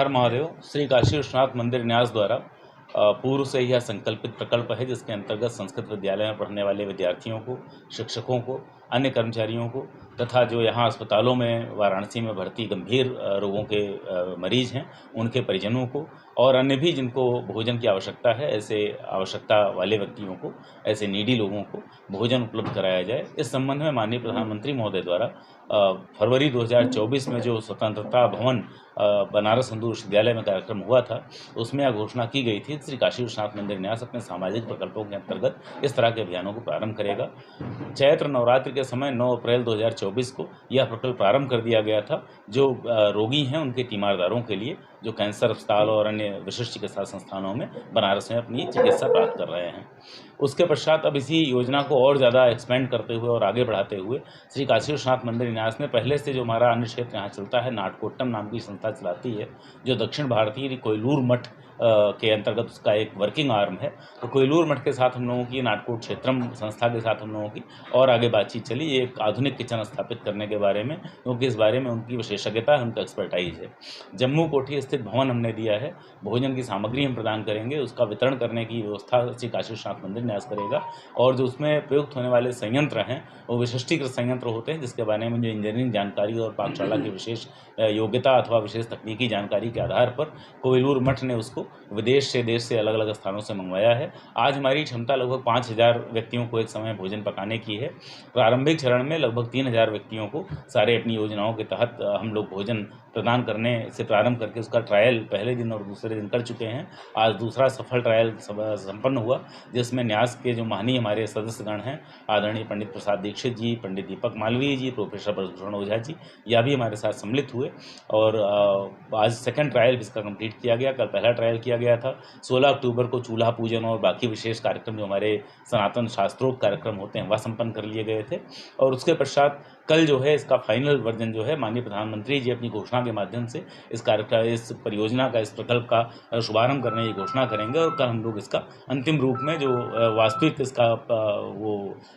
नमस्कार महोदय। श्री काशी विश्वनाथ मंदिर न्यास द्वारा पूर्व से यह संकल्पित प्रकल्प है जिसके अंतर्गत संस्कृत विद्यालय में पढ़ने वाले विद्यार्थियों को, शिक्षकों को, अन्य कर्मचारियों को तथा जो यहाँ अस्पतालों में वाराणसी में भर्ती गंभीर रोगों के मरीज हैं उनके परिजनों को और अन्य भी जिनको भोजन की आवश्यकता है, ऐसे आवश्यकता वाले व्यक्तियों को, ऐसे नीडी लोगों को भोजन उपलब्ध कराया जाए। इस संबंध में माननीय प्रधानमंत्री महोदय द्वारा फरवरी 2024 में जो स्वतंत्रता भवन बनारस हिंदू विश्वविद्यालय में कार्यक्रम हुआ था, उसमें यह घोषणा की गई थी श्री काशी विश्वनाथ मंदिर न्यास अपने सामाजिक प्रकल्पों के अंतर्गत इस तरह के अभियानों को प्रारंभ करेगा। चैत्र नवरात्रि के समय 9 अप्रैल 2024 को यह प्रकल्प प्रारंभ कर दिया गया था। जो रोगी हैं उनके तीमारदारों के लिए जो कैंसर अस्पताल और अन्य विशिष्ट चिकित्सा संस्थानों में बनारस में अपनी चिकित्सा प्राप्त कर रहे हैं। उसके पश्चात अब इसी योजना को और ज़्यादा एक्सपेंड करते हुए और आगे बढ़ाते हुए श्री काशी विश्वनाथ मंदिर न्यास ने पहले से जो हमारा अन्य क्षेत्र यहाँ चलता है, नाटकोट्टम नाम की संस्था चलाती है जो दक्षिण भारतीय कोयलूर मठ के अंतर्गत उसका एक वर्किंग आर्म है। तो कोयलूर मठ के साथ हम लोगों की, नाटकोट क्षेत्रम संस्था के साथ हम लोगों की और आगे बातचीत चली एक आधुनिक किचन स्थापित करने के बारे में, क्योंकि इस बारे में उनकी विशेषज्ञता है, उनका एक्सपर्टाइज है। जम्मू कोठी स्थित भवन हमने दिया है, भोजन की सामग्री हम प्रदान करेंगे, उसका वितरण करने की व्यवस्था श्री काशी विश्वनाथ मंदिर न्यास करेगा और जो उसमें प्रयुक्त होने वाले संयंत्र हैं वो विशिष्टीकृत संयंत्र होते हैं जिसके बारे में जो इंजीनियरिंग जानकारी और पाकशाला की विशेष योग्यता अथवा विशेष तकनीकी जानकारी के आधार पर कोयलूर मठ ने उसको विदेश से, देश से, अलग अलग स्थानों से मंगवाया है। आज हमारी क्षमता लगभग 5000 व्यक्तियों को एक समय भोजन पकाने की है। प्रारंभिक चरण में लगभग 3000 व्यक्तियों को सारे अपनी योजनाओं के तहत हम लोग भोजन प्रदान करने से प्रारंभ करके उसका ट्रायल पहले दिन और दूसरे दिन कर चुके हैं। आज दूसरा सफल ट्रायल संपन्न हुआ जिसमें न्यास के जो महानी हमारे सदस्यगण हैं, आदरणीय पंडित प्रसाद दीक्षित जी, पंडित दीपक मालवीय जी, प्रोफेसर ब्रजभूषण ओझा जी, यह भी हमारे साथ सम्मिलित हुए और आज सेकंड ट्रायल इसका कंप्लीट किया गया। कल पहला ट्रायल किया गया था। 16 अक्टूबर को चूल्हा पूजन और बाकी विशेष कार्यक्रम जो हमारे सनातन शास्त्रोक्त कार्यक्रम होते हैं वह संपन्न कर लिए गए थे और उसके पश्चात कल जो है इसका फाइनल वर्जन जो है माननीय प्रधानमंत्री जी अपनी घोषणा के माध्यम से इस परियोजना का, इस प्रकल्प का शुभारंभ करने की घोषणा करेंगे और कल हम लोग इसका अंतिम रूप में जो वास्तविक इसका वो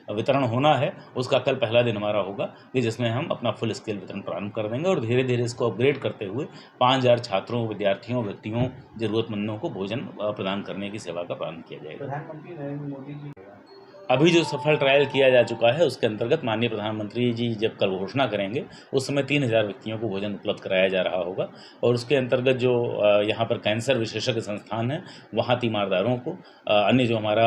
वितरण होना है उसका कल पहला दिन हमारा होगा कि जिसमें हम अपना फुल स्केल वितरण प्रारंभ कर देंगे और धीरे धीरे इसको अपग्रेड करते हुए 5000 छात्रों, विद्यार्थियों, व्यक्तियों, जरूरतमंदों को भोजन प्रदान करने की सेवा का प्रारंभ किया जाएगा। प्रधानमंत्री नरेंद्र मोदी जी अभी जो सफल ट्रायल किया जा चुका है उसके अंतर्गत माननीय प्रधानमंत्री जी जब कल घोषणा करेंगे उस समय 3000 व्यक्तियों को भोजन उपलब्ध कराया जा रहा होगा और उसके अंतर्गत जो यहाँ पर कैंसर विशेषज्ञ संस्थान है वहाँ तीमारदारों को, अन्य जो हमारा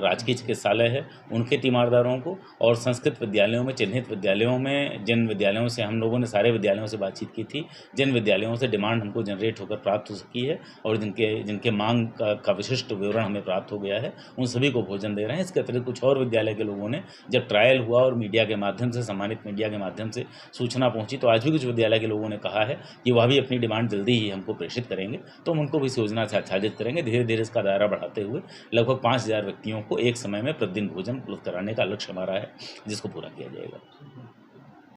राजकीय चिकित्सालय है उनके तीमारदारों को और संस्कृत विद्यालयों में, चिन्हित विद्यालयों में, जिन विद्यालयों से हम लोगों ने सारे विद्यालयों से बातचीत की थी, जिन विद्यालयों से डिमांड हमको जनरेट होकर प्राप्त हो सकी है और जिनके मांग का विशिष्ट विवरण हमें प्राप्त हो गया है, उन सभी को भोजन दे रहे हैं। इसके अतिरिक्त कुछ और विद्यालय के लोगों ने जब ट्रायल हुआ और मीडिया के माध्यम से, सम्मानित मीडिया के माध्यम से सूचना पहुंची तो आज भी कुछ विद्यालय के लोगों ने कहा है कि वह भी अपनी डिमांड जल्दी ही हमको प्रेषित करेंगे, तो हम उनको भी इस योजना से आच्छादित करेंगे। धीरे धीरे इसका दायरा बढ़ाते हुए लगभग 5000 व्यक्तियों को एक समय में प्रतिदिन भोजन उपलब्ध कराने का लक्ष्य हमारा है जिसको पूरा किया जाएगा।